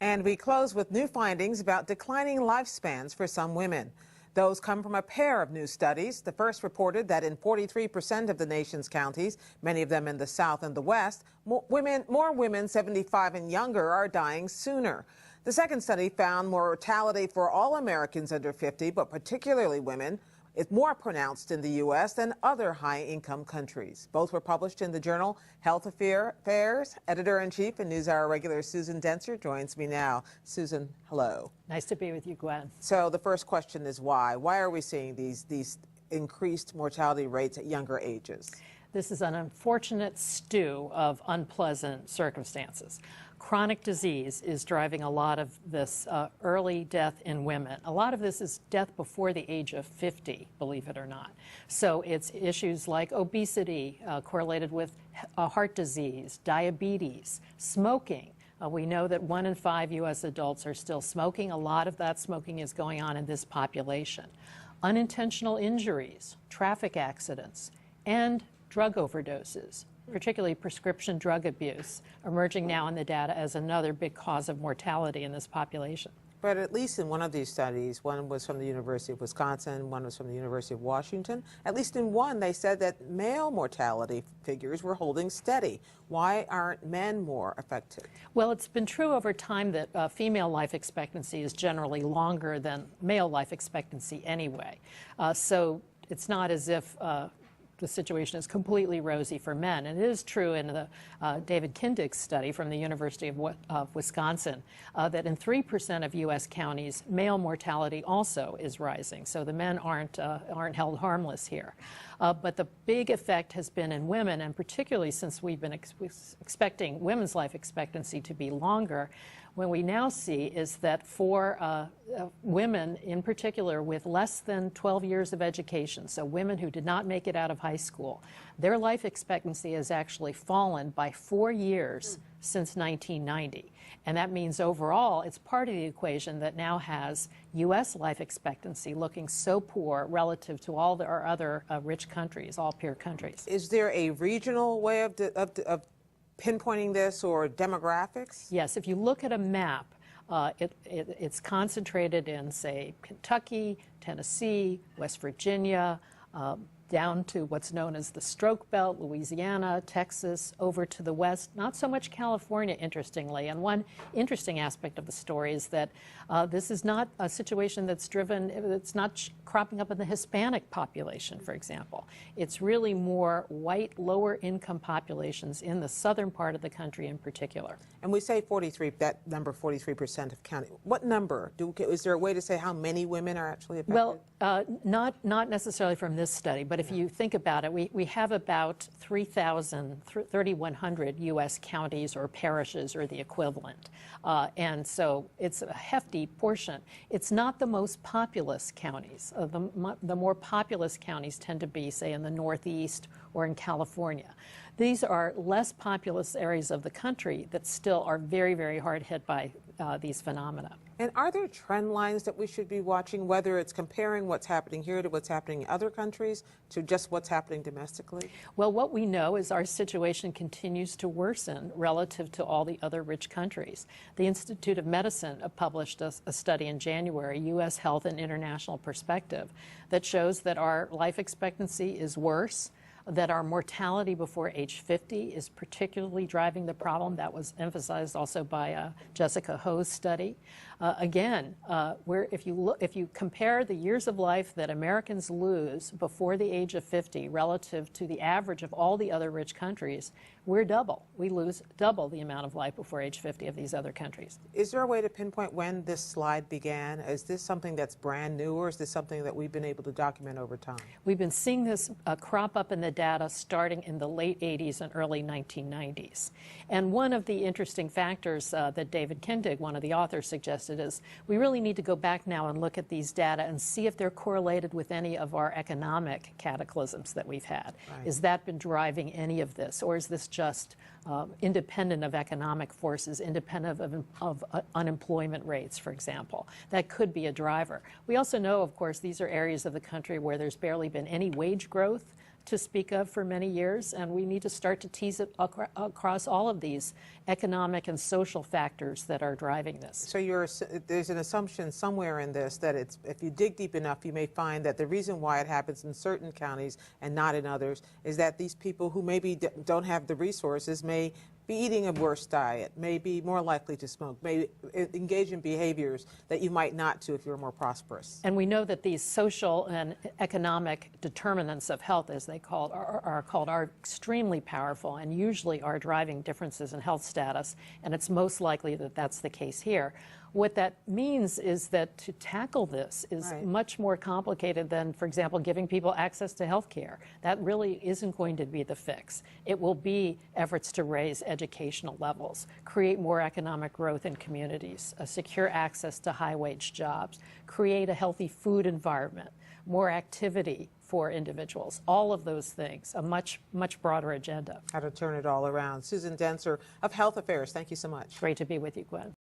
And we close with new findings about declining lifespans for some women. Those come from a pair of new studies. The first reported that in 43% of the nation's counties, many of them in the South and the West, more women 75 and younger are dying sooner. The second study found mortality for all Americans under 50, but particularly women, is more pronounced in the U.S. than other high-income countries. Both were published in the journal Health Affairs. Editor-in-Chief and NewsHour regular Susan Dentzer joins me now. Susan, hello. Nice to be with you, Gwen. So the first question is why? Why are we seeing these increased mortality rates at younger ages? This is an unfortunate stew of unpleasant circumstances. Chronic disease is driving a lot of this early death in women. A lot of this is death before the age of 50, believe it or not. So it's issues like obesity correlated with heart disease, diabetes, smoking. We know that 1 in 5 U.S. adults are still smoking. A lot of that smoking is going on in this population. Unintentional injuries, traffic accidents, and drug overdoses, particularly prescription drug abuse, emerging now in the data as another big cause of mortality in this population. But at least in one of these studies, one was from the University of Wisconsin, one was from the University of Washington, at least in one they said that male mortality figures were holding steady. Why aren't men more affected? Well, it's been true over time that female life expectancy is generally longer than male life expectancy anyway. So it's not as if the situation is completely rosy for men. And it is true in the David Kindig's study from the University of Wisconsin that in 3% of U.S. counties, male mortality also is rising. So the men aren't held harmless here. But the big effect has been in women, and particularly since we've been expecting women's life expectancy to be longer, what we now see is that for women in particular with less than 12 years of education, so women who did not make it out of high school, their life expectancy has actually fallen by 4 years since 1990. And that means overall, it's part of the equation that now has U.S. life expectancy looking so poor relative to all our other rich countries, all peer countries. Is there a regional way of pinpointing this or demographics? Yes, if you look at a map, it's concentrated in, say, Kentucky, Tennessee, West Virginia, down to what's known as the Stroke Belt, Louisiana, Texas, over to the west, not so much California, interestingly. And one interesting aspect of the story is that this is not a situation that's not cropping up in the Hispanic population, for example. It's really more white, lower income populations in the southern part of the country in particular. And we say 43, that number 43% of county. What number? Is there a way to say how many women are actually affected? Well, not necessarily from this study, but if you think about it, we have about 3,100 U.S. counties or parishes or the equivalent. And so it's a hefty portion. It's not the most populous counties. The more populous counties tend to be, say, in the Northeast or in California. These are less populous areas of the country that still are very, very hard hit by these phenomena. And are there trend lines that we should be watching, whether it's comparing what's happening here to what's happening in other countries to just what's happening domestically? Well, what we know is our situation continues to worsen relative to all the other rich countries. The Institute of Medicine published a study in January, U.S. Health and International Perspective, that shows that our life expectancy is worse, that our mortality before age 50 is particularly driving the problem. That was emphasized also by Jessica Ho's study. If you compare the years of life that Americans lose before the age of 50 relative to the average of all the other rich countries, we're double. We lose double the amount of life before age 50 of these other countries. Is there a way to pinpoint when this slide began? Is this something that's brand new, or is this something that we've been able to document over time? We've been seeing this crop up in the data starting in the late 80s and early 1990s. And one of the interesting factors that David Kindig, one of the authors, suggested is we really need to go back now and look at these data and see if they're correlated with any of our economic cataclysms that we've had. Right. Has that been driving any of this, or is this just independent of economic forces, independent of unemployment rates, for example? That could be a driver. We also know, of course, these are areas of the country where there's barely been any wage growth. to speak of for many years, and we need to start to tease it across all of these economic and social factors that are driving this. So there's an assumption somewhere in this that if you dig deep enough, you may find that the reason why it happens in certain counties and not in others is that these people who maybe don't have the resources may be eating a worse diet, may be more likely to smoke, may engage in behaviors that you might not do if you were more prosperous. And we know that these social and economic determinants of health, as they are extremely powerful and usually are driving differences in health status, and it's most likely that that's the case here. What that means is that to tackle this is much more complicated than, for example, giving people access to health care. That really isn't going to be the fix. It will be efforts to raise educational levels, create more economic growth in communities, secure access to high-wage jobs, create a healthy food environment, more activity for individuals, all of those things, a much broader agenda. How to turn it all around. Susan Dentzer of Health Affairs, thank you so much. Great to be with you, Gwen.